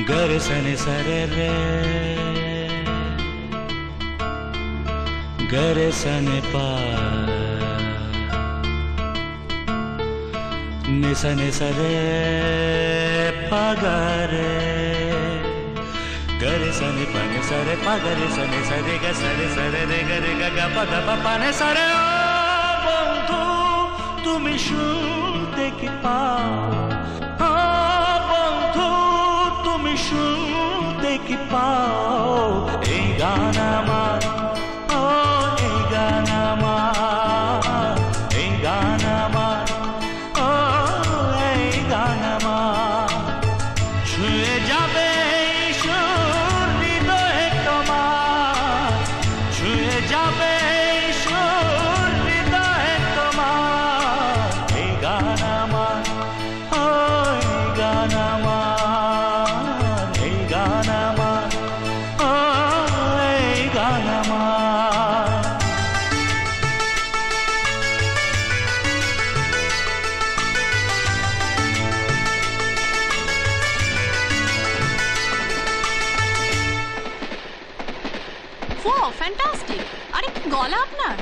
गरे सने सरे रे गरे सने पा निसने सरे पगरे गरे सने पने सरे पगरे सने सरे ग सरे रे गरे ग प ग प पने सरे ओ बंधु तुम शुनते की पाओ ओ बंधु तुम शुनते की पाओ ए गाना मार ओ ए गाना मार ए गाना मार ओ ए गाना मार छुए जाबे ईश्वर हृदय তোমার छुए जाबे ईश्वर हृदय তোমার এই গানা আমার ও এই গানা আমার এই গানা আমার ও এই গানা আমার ওয়াও ফ্যান্টাস্টিক। আরে কি গলা আপনার!